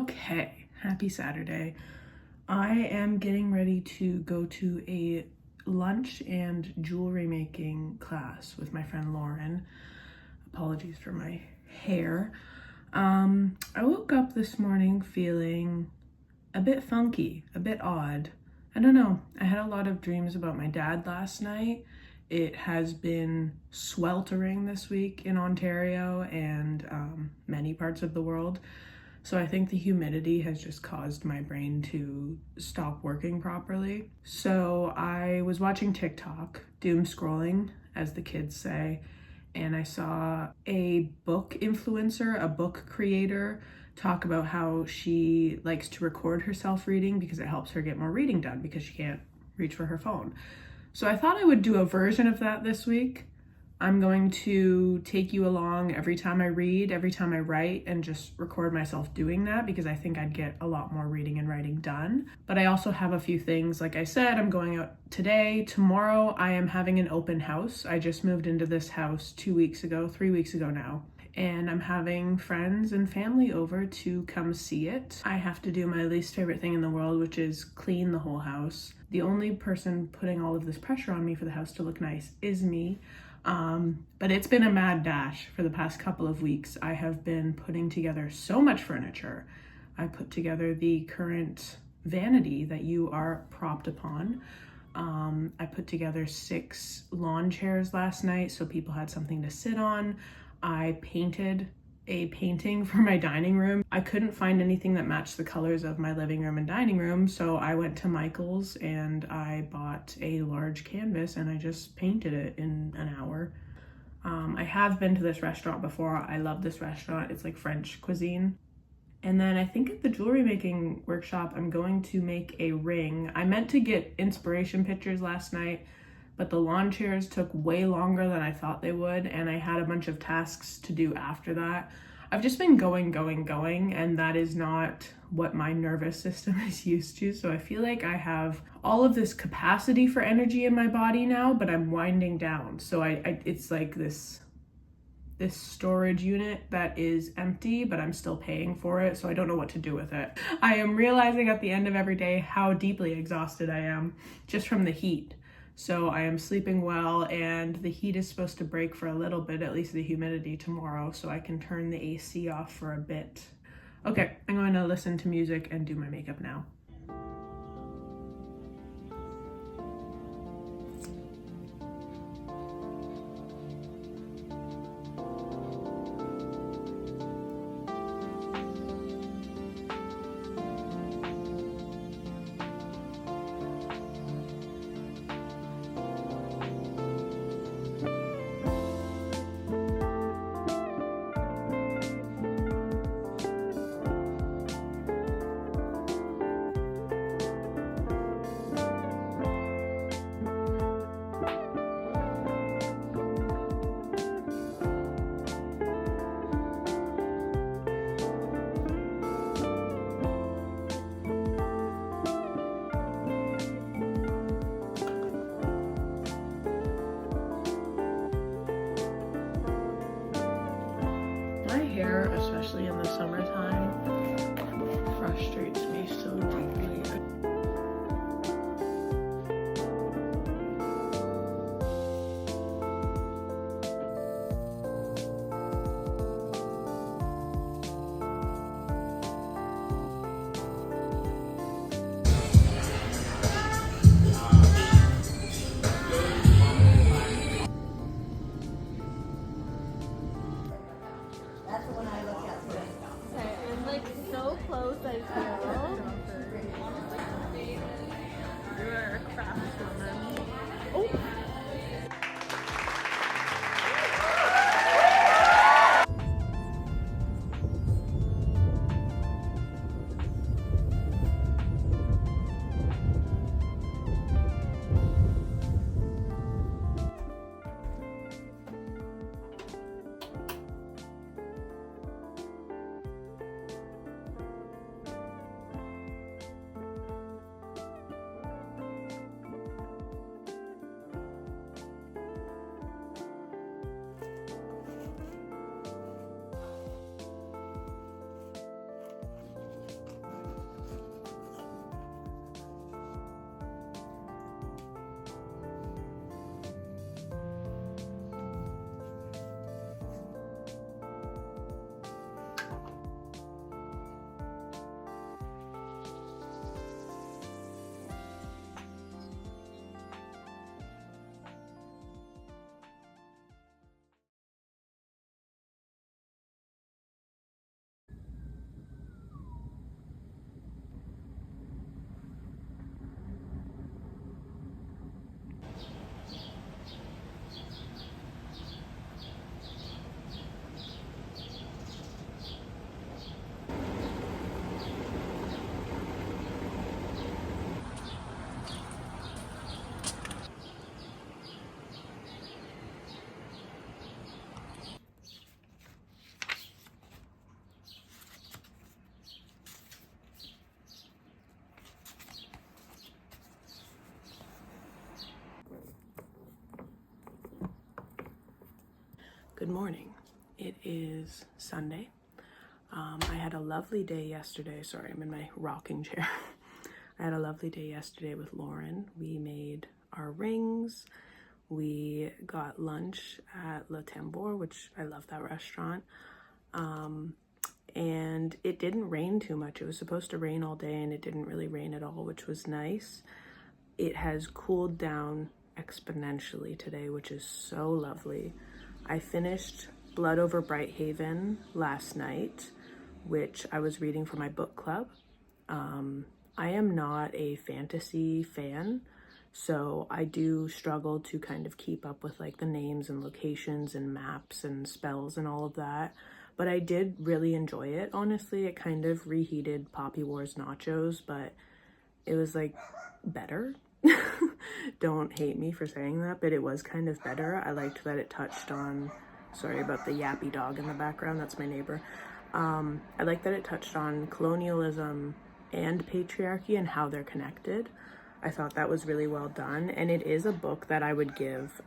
Okay, happy Saturday. I am getting ready to go to a lunch and jewelry making class with my friend Lauren. Apologies for my hair. I woke up this morning feeling a bit funky, a bit odd. I don't know. I had a lot of dreams about my dad last night. It has been sweltering this week in Ontario and many parts of the world. So I think the humidity has just caused my brain to stop working properly. So I was watching TikTok, doom scrolling, as the kids say, and I saw a book influencer, a book creator, talk about how she likes to record herself reading because it helps her get more reading done because she can't reach for her phone. So I thought I would do a version of that this week. I'm going to take you along every time I read, every time I write, and just record myself doing that because I think I'd get a lot more reading and writing done. But I also have a few things. Like I said, I'm going out today. Tomorrow, I am having an open house. I just moved into this house 3 weeks ago now. And I'm having friends and family over to come see it. I have to do my least favorite thing in the world, which is clean the whole house. The only person putting all of this pressure on me for the house to look nice is me. But it's been a mad dash for the past couple of weeks. I have been putting together so much furniture. I put together the current vanity that you are propped upon. I put together 6 lawn chairs last night so people had something to sit on. I painted a painting for my dining room. I couldn't find anything that matched the colors of my living room and dining room, so I went to Michael's and I bought a large canvas and I just painted it in an hour. I have been to this restaurant before. I love this restaurant. It's like French cuisine. And then I think at the jewelry making workshop, I'm going to make a ring. I meant to get inspiration pictures last night, but the lawn chairs took way longer than I thought they would, and I had a bunch of tasks to do after that. I've just been going, and that is not what my nervous system is used to. So I feel like I have all of this capacity for energy in my body now, but I'm winding down. So it's like this storage unit that is empty, but I'm still paying for it, so I don't know what to do with it. I am realizing at the end of every day how deeply exhausted I am just from the heat. So I am sleeping well, and the heat is supposed to break for a little bit, at least the humidity tomorrow, so I can turn the AC off for a bit. Okay, I'm going to listen to music and do my makeup now. My hair, especially in the summertime, frustrates me so deeply. Okay, I'm like so close, I feel. You're a craftswoman. Oh! Good morning. It is Sunday. I had a lovely day yesterday. Sorry, I'm in my rocking chair. I had a lovely day yesterday with Lauren. We made our rings. We got lunch at Le Tambour, which I love that restaurant. And it didn't rain too much. It was supposed to rain all day and it didn't really rain at all, which was nice. It has cooled down exponentially today, which is so lovely. I finished Blood Over Brighthaven last night, which I was reading for my book club. I am not a fantasy fan, so I do struggle to kind of keep up with like the names and locations and maps and spells and all of that. But I did really enjoy it, honestly. It kind of reheated Poppy Wars nachos, but it was like better. Don't hate me for saying that, but it was kind of better. I liked that it touched on, sorry about the yappy dog in the background, that's my neighbor. I like that it touched on colonialism and patriarchy and how they're connected. I thought that was really well done, and it is a book that I would give,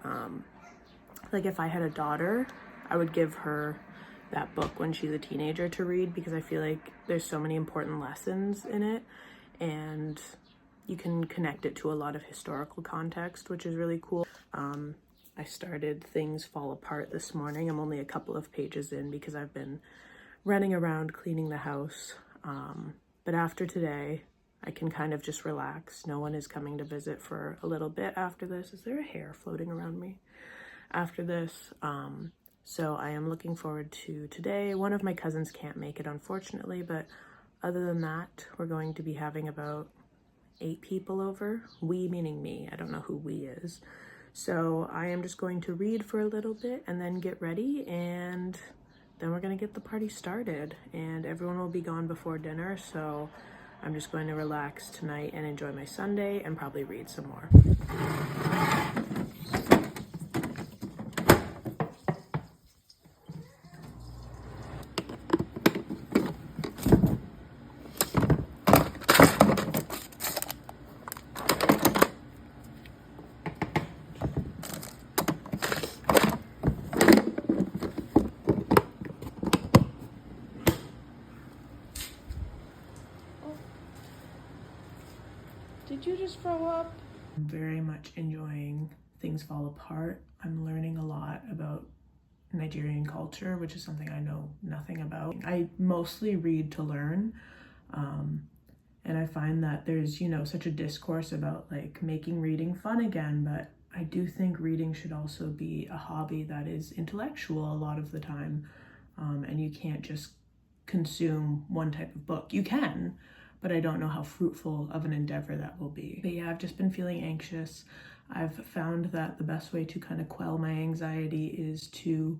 like if I had a daughter, I would give her that book when she's a teenager to read, because I feel like there's so many important lessons in it, and you can connect it to a lot of historical context, which is really cool. I started Things Fall Apart this morning. I'm only a couple of pages in because I've been running around cleaning the house. But after today, I can kind of just relax. No one is coming to visit for a little bit after this. Is there a hair floating around me? After this, so I am looking forward to today. One of my cousins can't make it, unfortunately, but other than that, we're going to be having about 8 people over. We meaning me. I don't know who we is. So I am just going to read for a little bit and then get ready, and then we're gonna get the party started, and everyone will be gone before dinner, so I'm just going to relax tonight and enjoy my Sunday and probably read some more. Did you just throw up? I'm very much enjoying Things Fall Apart. I'm learning a lot about Nigerian culture, which is something I know nothing about. I mostly read to learn, and I find that there's, you know, such a discourse about like making reading fun again, but I do think reading should also be a hobby that is intellectual a lot of the time, and you can't just consume one type of book. You can, but I don't know how fruitful of an endeavor that will be. But yeah, I've just been feeling anxious. I've found that the best way to kind of quell my anxiety is to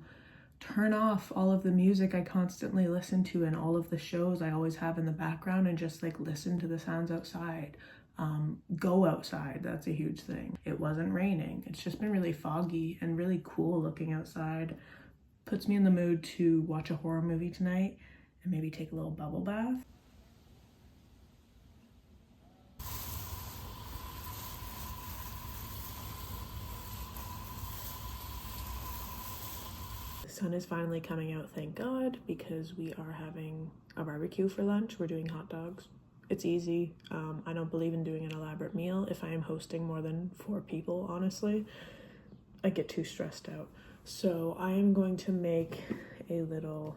turn off all of the music I constantly listen to and all of the shows I always have in the background and just like listen to the sounds outside. Go outside, that's a huge thing. It wasn't raining. It's just been really foggy and really cool looking outside. Puts me in the mood to watch a horror movie tonight and maybe take a little bubble bath. The sun is finally coming out, thank God, because we are having a barbecue for lunch. We're doing hot dogs. It's easy. I don't believe in doing an elaborate meal. If I am hosting more than 4 people, honestly, I get too stressed out. So I am going to make a little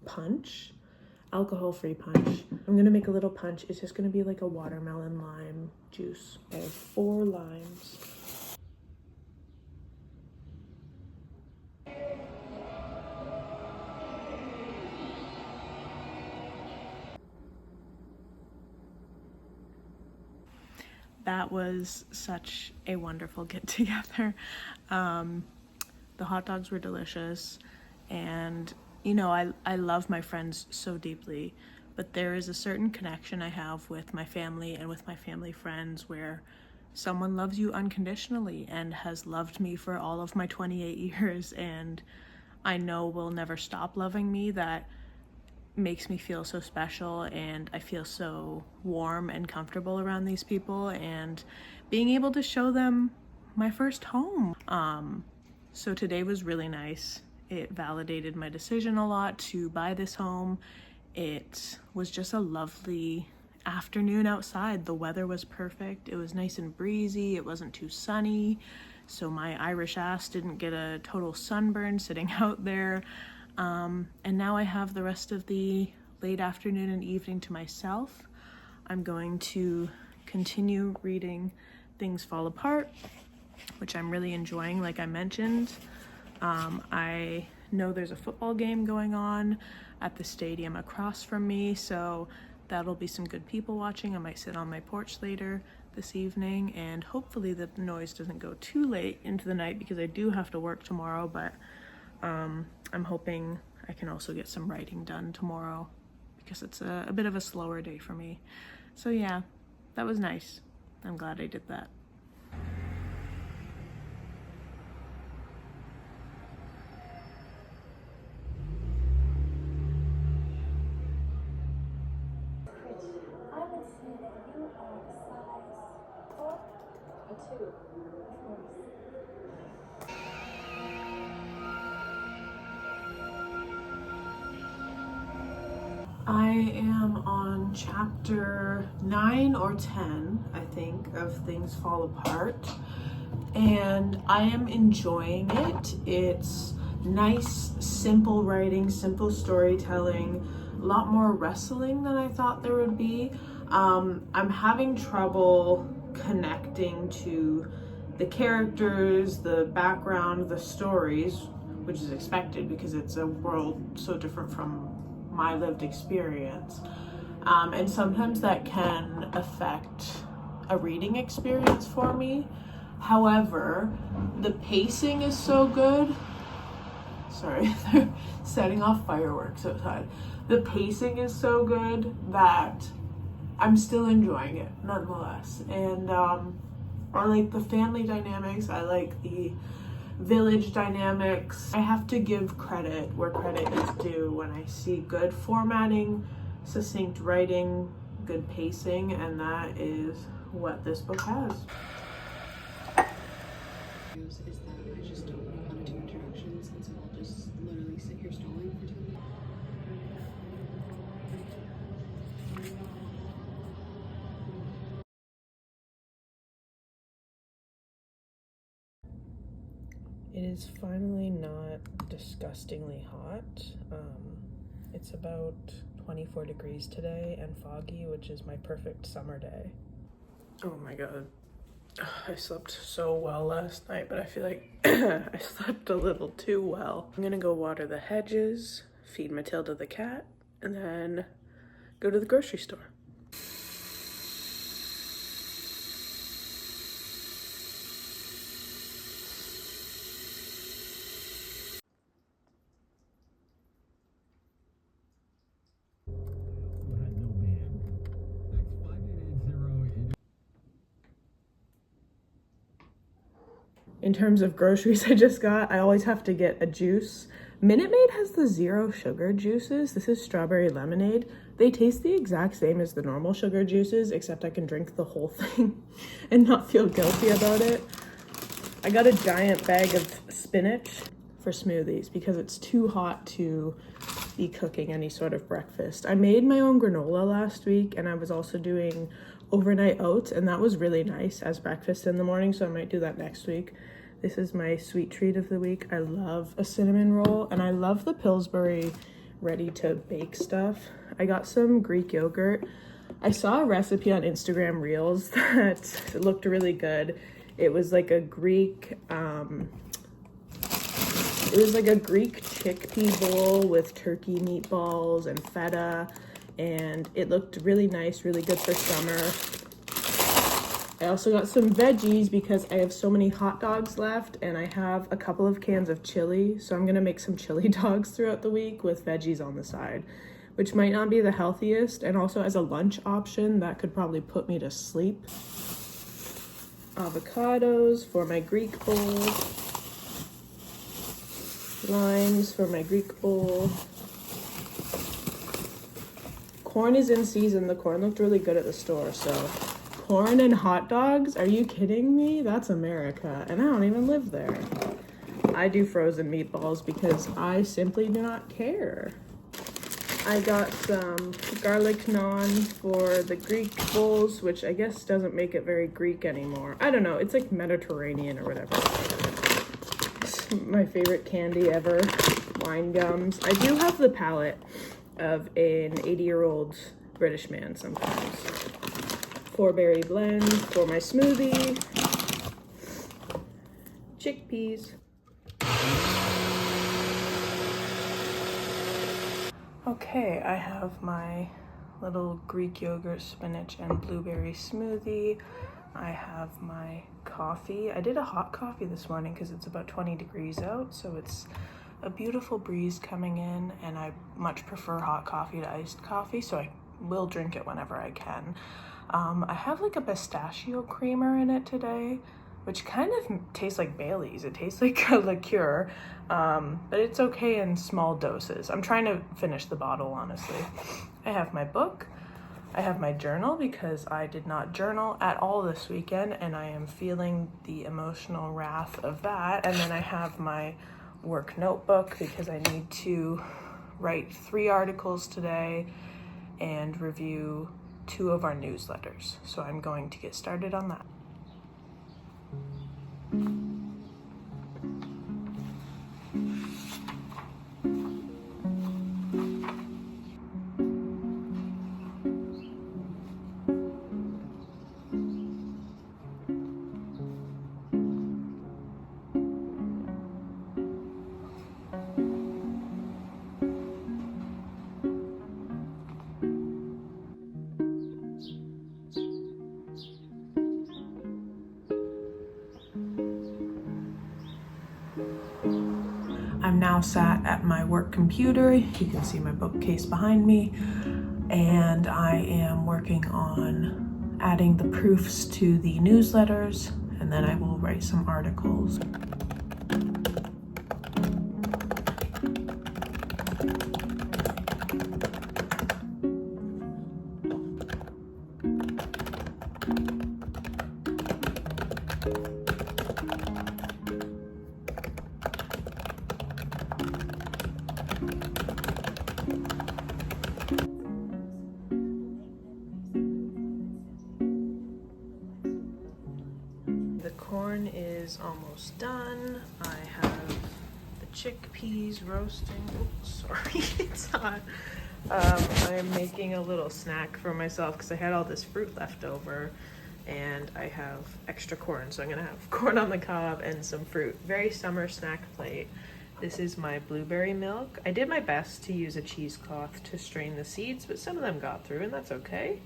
punch, alcohol-free punch. I'm gonna make a little punch. It's just gonna be like a watermelon lime juice. I have 4 limes. That was such a wonderful get together. The hot dogs were delicious, and you know, I love my friends so deeply, but there is a certain connection I have with my family and with my family friends where someone loves you unconditionally and has loved me for all of my 28 years, and I know will never stop loving me. That makes me feel so special, and I feel so warm and comfortable around these people, and being able to show them my first home. So today was really nice. It validated my decision a lot to buy this home. It was just a lovely afternoon outside. The weather was perfect. It was nice and breezy. It wasn't too sunny, so my Irish ass didn't get a total sunburn sitting out there. And now I have the rest of the late afternoon and evening to myself. I'm going to continue reading Things Fall Apart, which I'm really enjoying, like I mentioned. I know there's a football game going on at the stadium across from me, so that'll be some good people watching. I might sit on my porch later this evening, and hopefully the noise doesn't go too late into the night because I do have to work tomorrow, but I'm hoping I can also get some writing done tomorrow because it's a bit of a slower day for me. So yeah, that was nice. I'm glad I did that. I would say that you are a size 4 or 2. I am on chapter 9 or 10, I think, of Things Fall Apart, and I am enjoying it. It's nice, simple writing, simple storytelling, a lot more wrestling than I thought there would be. I'm having trouble connecting to the characters, the background, the stories, which is expected because it's a world so different from my lived experience. And sometimes that can affect a reading experience for me. However, the pacing is so good. Sorry, they're setting off fireworks outside. The pacing is so good that I'm still enjoying it nonetheless. And I like the family dynamics. I like the village dynamics. I have to give credit where credit is due when I see good formatting, succinct writing, good pacing, and that is what this book has. Is that I just don't know how to do introductions, and so I'll just literally sit here stalling for 2 minutes. It is finally not disgustingly hot. It's about 24 degrees today and foggy, which is my perfect summer day. Oh my god. I slept so well last night, but I feel like I slept a little too well. I'm gonna go water the hedges, feed Matilda the cat, and then go to the grocery store. In terms of groceries I always have to get a juice. Minute Maid has the 0 sugar juices. This is strawberry lemonade. They taste the exact same as the normal sugar juices, except I can drink the whole thing and not feel guilty about it. I got a giant bag of spinach for smoothies because it's too hot to be cooking any sort of breakfast. I made my own granola last week, and I was also doing overnight oats, and that was really nice as breakfast in the morning, so I might do that next week. This is my sweet treat of the week. I love a cinnamon roll, and I love the Pillsbury ready-to-bake stuff. I got some Greek yogurt. I saw a recipe on Instagram Reels that looked really good. It was like a Greek, chickpea bowl with turkey meatballs and feta, and it looked really nice, really good for summer. I also got some veggies because I have so many hot dogs left, and I have a couple of cans of chili, so I'm gonna make some chili dogs throughout the week with veggies on the side, which might not be the healthiest, and also as a lunch option, that could probably put me to sleep. Avocados for my Greek bowl. Limes for my Greek bowl. Corn is in season. The corn looked really good at the store, so corn and hot dogs? Are you kidding me? That's America, and I don't even live there. I do frozen meatballs because I simply do not care. I got some garlic naan for the Greek bowls, which I guess doesn't make it very Greek anymore. I don't know, it's like Mediterranean or whatever. It's my favorite candy ever, wine gums. I do have the palate of an 80-year-old British man sometimes. 4-berry blend for my smoothie. Chickpeas. Okay, I have my little Greek yogurt, spinach, and blueberry smoothie. I have my coffee. I did a hot coffee this morning because it's about 20 degrees out, so it's a beautiful breeze coming in, and I much prefer hot coffee to iced coffee, so I will drink it whenever I can. I have like a pistachio creamer in it today, which kind of tastes like Bailey's. It tastes like a liqueur, but it's okay in small doses. I'm trying to finish the bottle, honestly. I have my book. I have my journal because I did not journal at all this weekend, and I am feeling the emotional wrath of that. And then I have my work notebook because I need to write 3 articles today and review 2 of our newsletters. So I'm going to get started on that. I'm now sat at my work computer. You can see my bookcase behind me, and I am working on adding the proofs to the newsletters, and then I will write some articles. The corn is almost done. I have the chickpeas roasting. Oops, sorry, it's hot. I'm making a little snack for myself because I had all this fruit left over, and I have extra corn, so I'm gonna have corn on the cob and some fruit. Very summer snack plate. This is my blueberry milk. I did my best to use a cheesecloth to strain the seeds, but some of them got through, and that's okay.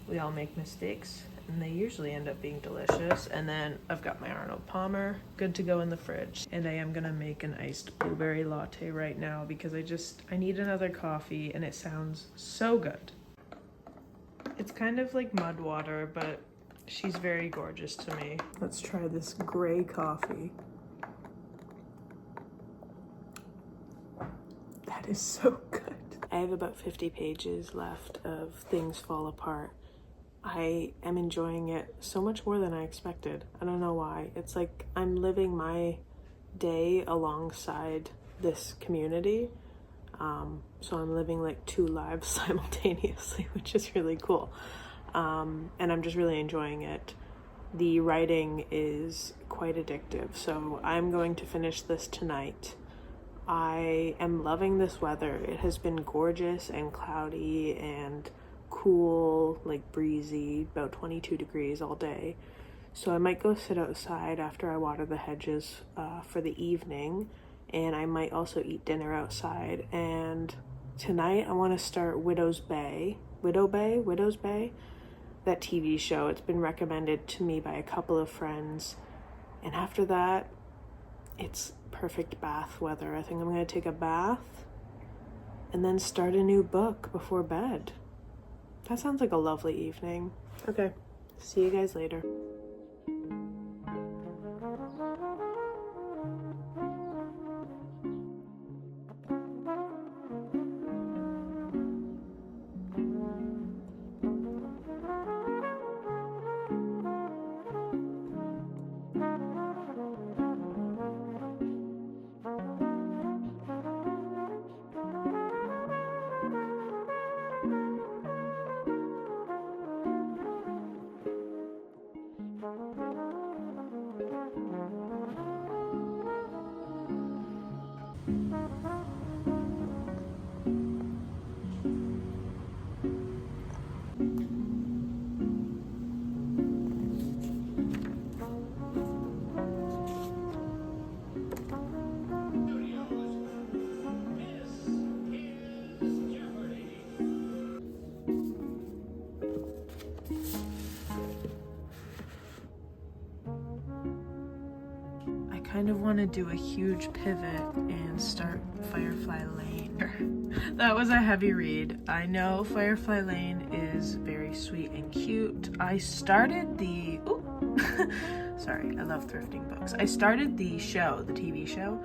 We all make mistakes, and they usually end up being delicious. And then I've got my Arnold Palmer, good to go in the fridge. And I am gonna make an iced blueberry latte right now because I need another coffee, and it sounds so good. It's kind of like mud water, but she's very gorgeous to me. Let's try this gray coffee. That is so good. I have about 50 pages left of Things Fall Apart. I am enjoying it so much more than I expected. I don't know why. It's like I'm living my day alongside this community. So I'm living like 2 lives simultaneously, which is really cool. And I'm just really enjoying it. The writing is quite addictive, so I'm going to finish this tonight. I am loving this weather. It has been gorgeous and cloudy and cool, like breezy, about 22 degrees all day. So I might go sit outside after I water the hedges for the evening, and I might also eat dinner outside. And tonight I want to start Widow's Bay, that TV show. It's been recommended to me by a couple of friends, and after that it's perfect bath weather. I think I'm going to take a bath and then start a new book before bed. That sounds like a lovely evening. Okay, see you guys later. I kind of want to do a huge pivot and start Firefly Lane. That was a heavy read. I know Firefly Lane is very sweet and cute. I started the... Sorry, I love thrifting books. I started the show, the TV show,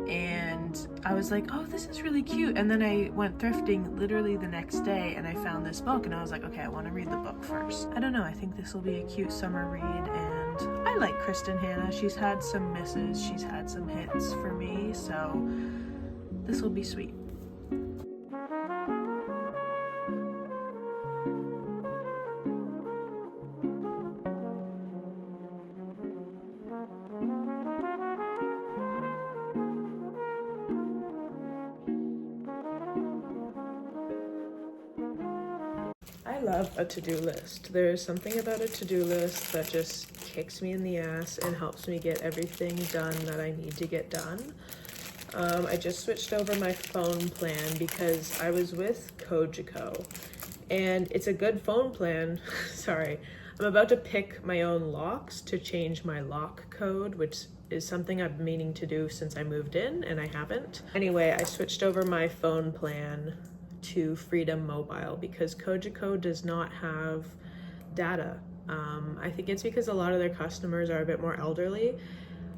and I was like, oh, this is really cute. And then I went thrifting literally the next day and I found this book and I was like, okay, I want to read the book first. I don't know, I think this will be a cute summer read, and I like Kristen Hanna. She's had some misses, she's had some hits for me, so this will be sweet. I love a to-do list. There's something about a to-do list that just kicks me in the ass and helps me get everything done that I need to get done. I just switched over my phone plan because I was with COULOU, and it's a good phone plan. Sorry, I'm about to pick my own locks to change my lock code, which is something I've been meaning to do since I moved in and I haven't. Anyway, I switched over my phone plan to Freedom Mobile because COULOU does not have data. I think it's because a lot of their customers are a bit more elderly,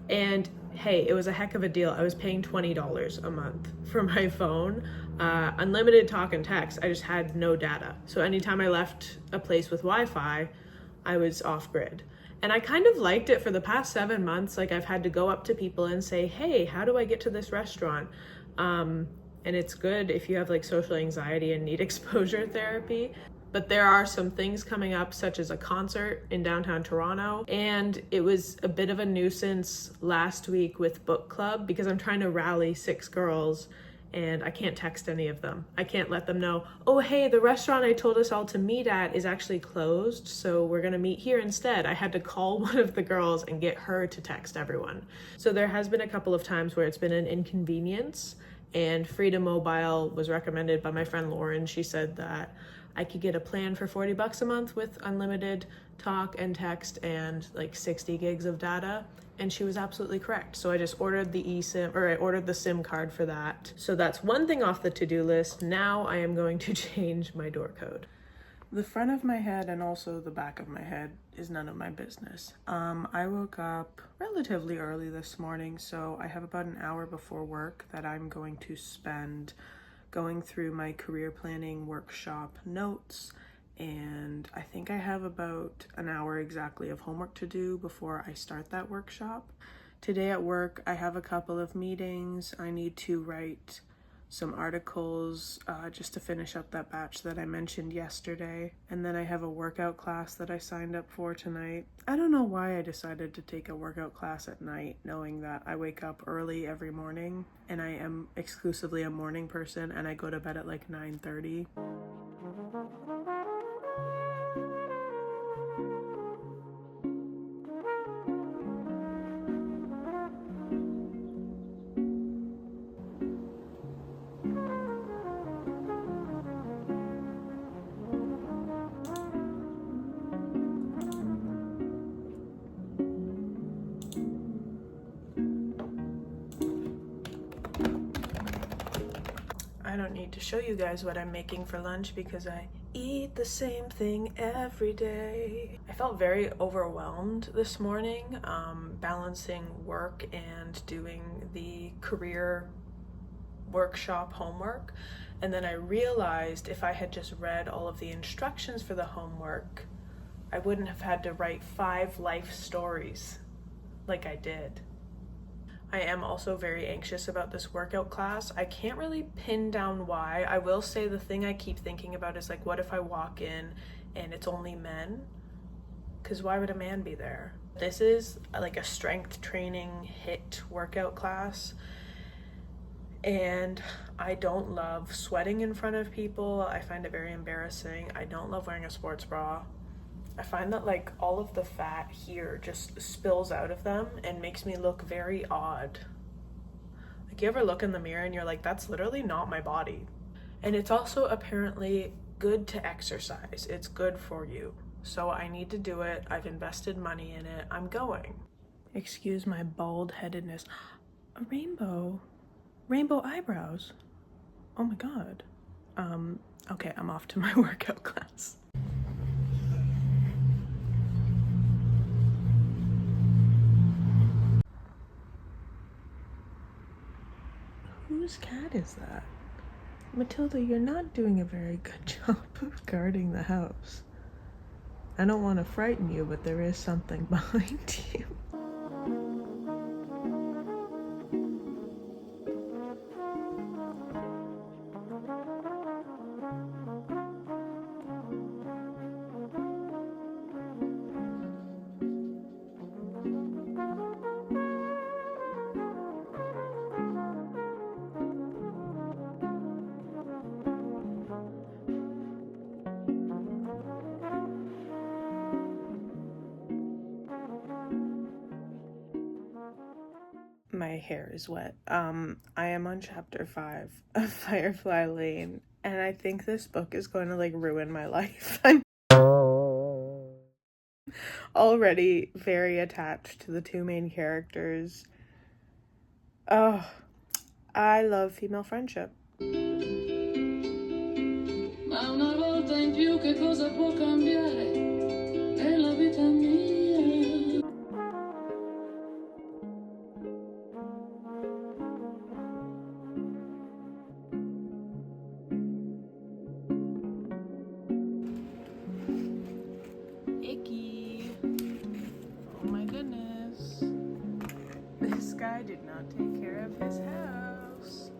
and hey, it was a heck of a deal. I was paying $20 a month for my phone, unlimited talk and text. I just had no data. So anytime I left a place with Wi-Fi, I was off grid. And I kind of liked it for the past 7 months. Like, I've had to go up to people and say, hey, how do I get to this restaurant? And it's good if you have like social anxiety and need exposure therapy. But there are some things coming up, such as a concert in downtown Toronto. And it was a bit of a nuisance last week with book club because I'm trying to rally 6 girls and I can't text any of them. I can't let them know, oh, hey, the restaurant I told us all to meet at is actually closed, so we're gonna meet here instead. I had to call one of the girls and get her to text everyone. So there has been a couple of times where it's been an inconvenience, and Freedom Mobile was recommended by my friend Lauren. She said that I could get a plan for $40 a month with unlimited talk and text and like 60 gigs of data. And she was absolutely correct. So I just ordered the eSIM, or I ordered the SIM card for that. So that's one thing off the to-do list. Now I am going to change my door code. The front of my head and also the back of my head is none of my business. I woke up relatively early this morning, so I have about an hour before work that I'm going to spend going through my career planning workshop notes, and I think I have about an hour exactly of homework to do before I start that workshop. Today at work, I have a couple of meetings. I need to write some articles just to finish up that batch that I mentioned yesterday. And then I have a workout class that I signed up for tonight. I don't know why I decided to take a workout class at night, knowing that I wake up early every morning and I am exclusively a morning person and I go to bed at like 9:30. I don't need to show you guys what I'm making for lunch because I eat the same thing every day. I felt very overwhelmed this morning, balancing work and doing the career workshop homework. And then I realized if I had just read all of the instructions for the homework, I wouldn't have had to write 5 life stories like I did. I am also very anxious about this workout class. I can't really pin down why. I will say the thing I keep thinking about is like, what if I walk in and it's only men? Because why would a man be there? This is like a strength training HIIT workout class. And I don't love sweating in front of people. I find it very embarrassing. I don't love wearing a sports bra. I find that like all of the fat here just spills out of them and makes me look very odd. Like, you ever look in the mirror and you're like, that's literally not my body. And it's also apparently good to exercise. It's good for you. So I need to do it. I've invested money in it. I'm going. Excuse my bald headedness. A rainbow. Rainbow eyebrows. Oh my god. Okay, I'm off to my workout class. Whose cat is that? Matilda, you're not doing a very good job of guarding the house. I don't want to frighten you, but there is something behind you. My hair is wet. I am on chapter 5 of Firefly Lane, and I think this book is going to like ruin my life. I'm already very attached to the two main characters. Oh, I love female friendship. Ma una volta in più che cosa può cambiare nella vita mia? Icky. Oh my goodness. This guy did not take care of his house.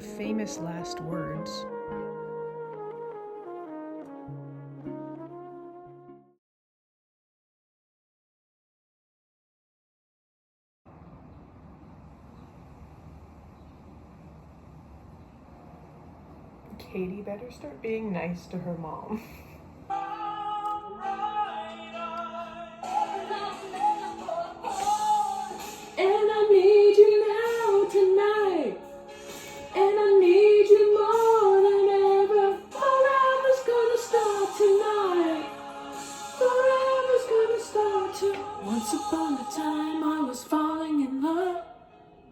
famous last words. Katie better start being nice to her mom. And I need you now tonight. And I need you more than ever. Forever's gonna start tonight. Forever's gonna start tonight. Once upon a time I was falling in love.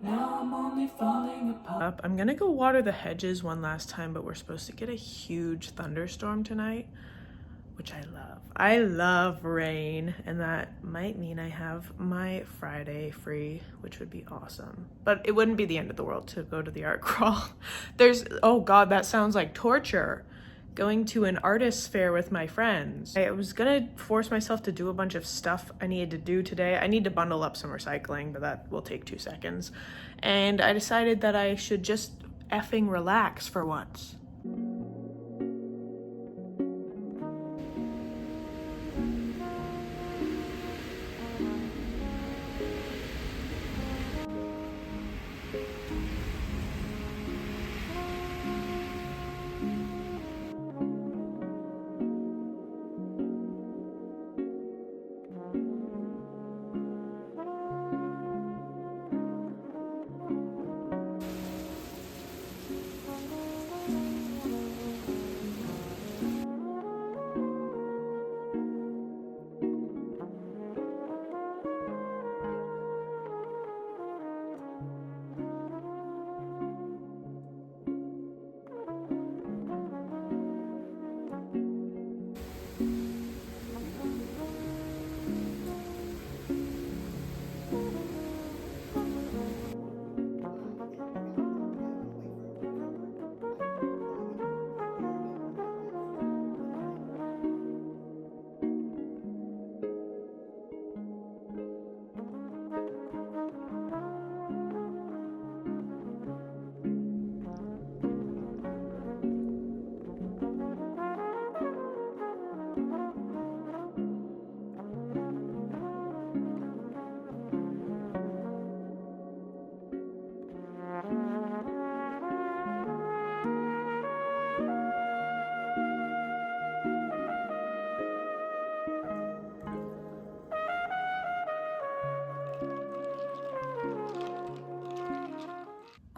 Now I'm only falling apart. I'm gonna go water the hedges one last time, but we're supposed to get a huge thunderstorm tonight, which I love. I love rain, and that might mean I have my Friday free, which would be awesome. But it wouldn't be the end of the world to go to the art crawl. Oh God, that sounds like torture. Going to an artist's fair with my friends. I was gonna force myself to do a bunch of stuff I needed to do today. I need to bundle up some recycling, but that will take 2 seconds. And I decided that I should just effing relax for once.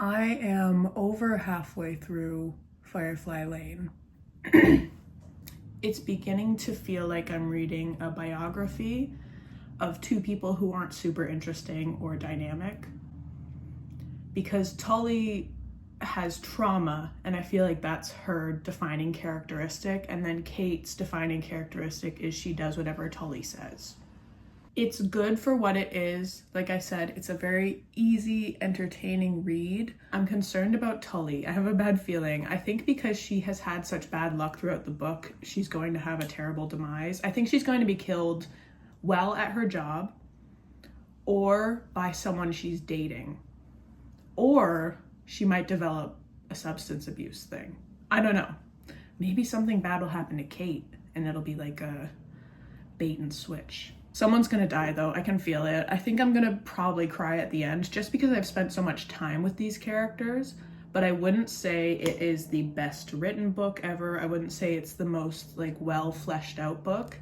I am over halfway through Firefly Lane. It's beginning to feel like I'm reading a biography of 2 people who aren't super interesting or dynamic. Because Tully has trauma, and I feel like that's her defining characteristic, and then Kate's defining characteristic is she does whatever Tully says. It's good for what it is. Like I said, it's a very easy, entertaining read. I'm concerned about Tully. I have a bad feeling. I think because she has had such bad luck throughout the book, she's going to have a terrible demise. I think she's going to be killed well at her job, or by someone she's dating, or she might develop a substance abuse thing. I don't know. Maybe something bad will happen to Kate, and it'll be like a bait and switch. Someone's gonna die though, I can feel it. I think I'm gonna probably cry at the end just because I've spent so much time with these characters, but I wouldn't say it is the best written book ever. I wouldn't say it's the most like well fleshed out book.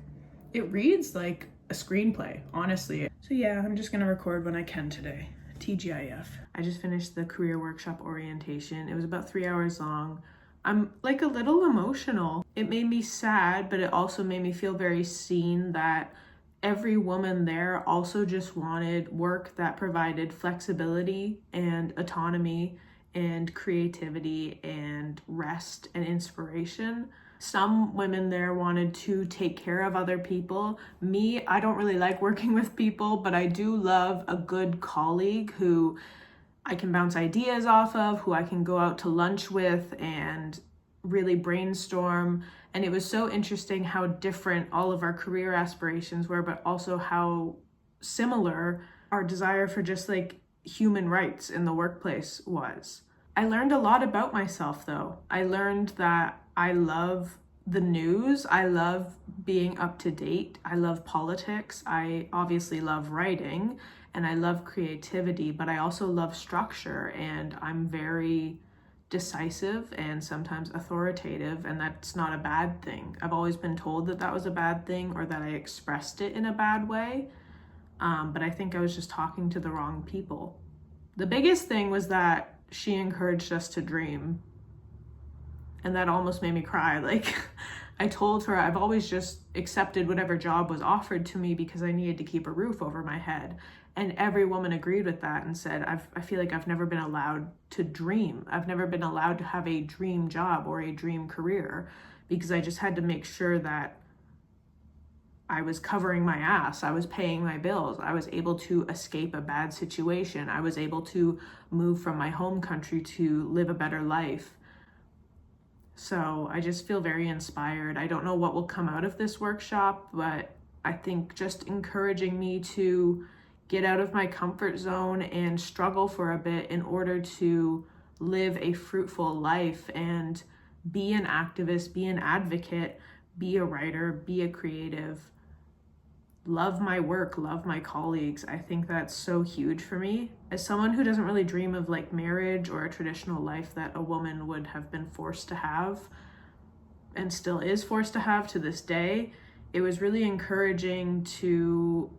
It reads like a screenplay, honestly. So yeah, I'm just gonna record when I can today. TGIF. I just finished the career workshop orientation. It was about 3 hours long. I'm like a little emotional. It made me sad, but it also made me feel very seen that every woman there also just wanted work that provided flexibility and autonomy and creativity and rest and inspiration. Some women there wanted to take care of other people. Me, I don't really like working with people, but I do love a good colleague who I can bounce ideas off of, who I can go out to lunch with and really brainstorm. And it was so interesting how different all of our career aspirations were, but also how similar our desire for just like human rights in the workplace was. I learned a lot about myself though. I learned that I love the news. I love being up to date. I love politics. I obviously love writing and I love creativity, but I also love structure, and I'm very decisive and sometimes authoritative, and that's not a bad thing. I've always been told that that was a bad thing or that I expressed it in a bad way, but I think I was just talking to the wrong people. The biggest thing was that she encouraged us to dream, and that almost made me cry. Like, I told her I've always just accepted whatever job was offered to me because I needed to keep a roof over my head. And every woman agreed with that and said, I feel like I've never been allowed to dream. I've never been allowed to have a dream job or a dream career because I just had to make sure that I was covering my ass. I was paying my bills. I was able to escape a bad situation. I was able to move from my home country to live a better life. So I just feel very inspired. I don't know what will come out of this workshop, but I think just encouraging me to get out of my comfort zone and struggle for a bit in order to live a fruitful life and be an activist, be an advocate, be a writer, be a creative, love my work, love my colleagues. I think that's so huge for me. As someone who doesn't really dream of like marriage or a traditional life that a woman would have been forced to have and still is forced to have to this day, it was really encouraging to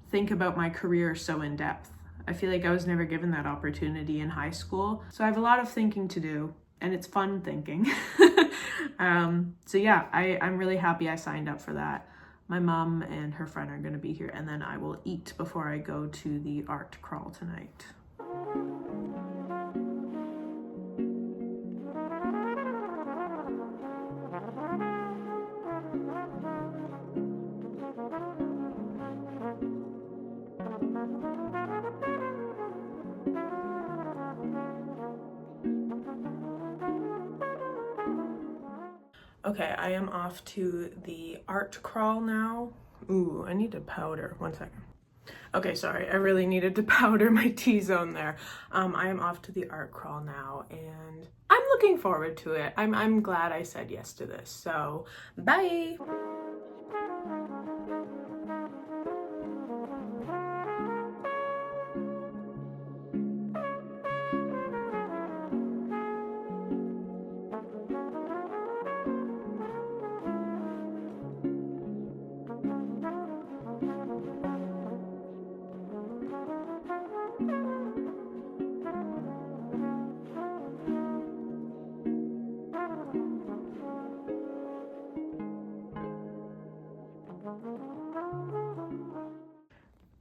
think about my career so in depth. I feel like I was never given that opportunity in high school. So I have a lot of thinking to do, and it's fun thinking. So yeah, I'm really happy I signed up for that. My mom and her friend are gonna be here, and then I will eat before I go to the art crawl tonight. Okay, I am off to the art crawl now. Ooh, I need to powder. 1 second. Okay, sorry, I really needed to powder my T-zone there. I am off to the art crawl now, and I'm looking forward to it. I'm glad I said yes to this. So, bye.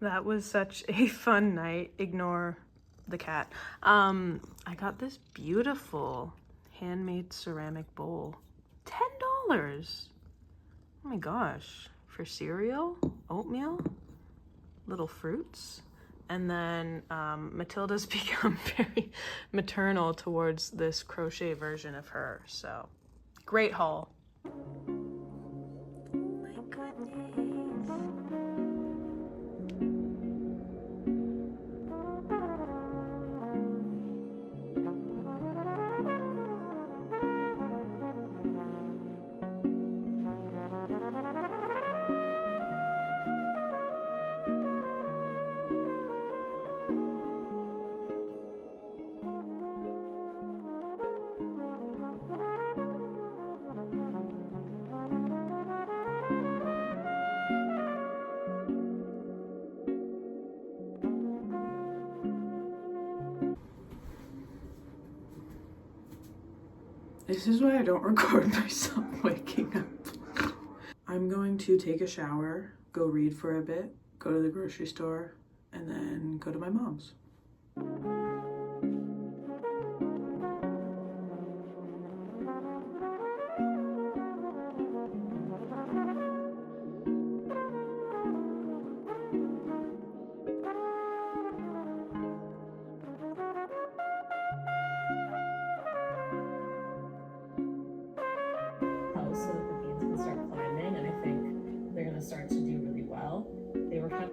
That was such a fun night. Ignore the cat. I got this beautiful handmade ceramic bowl. $10. Oh my gosh. For cereal, oatmeal, little fruits. And then Matilda's become very maternal towards this crochet version of her. So, great haul. This is why I don't record myself waking up. I'm going to take a shower, go read for a bit, go to the grocery store, and then go to my mom's. So that the beans can start climbing, and I think they're going to start to do really well. They were kind of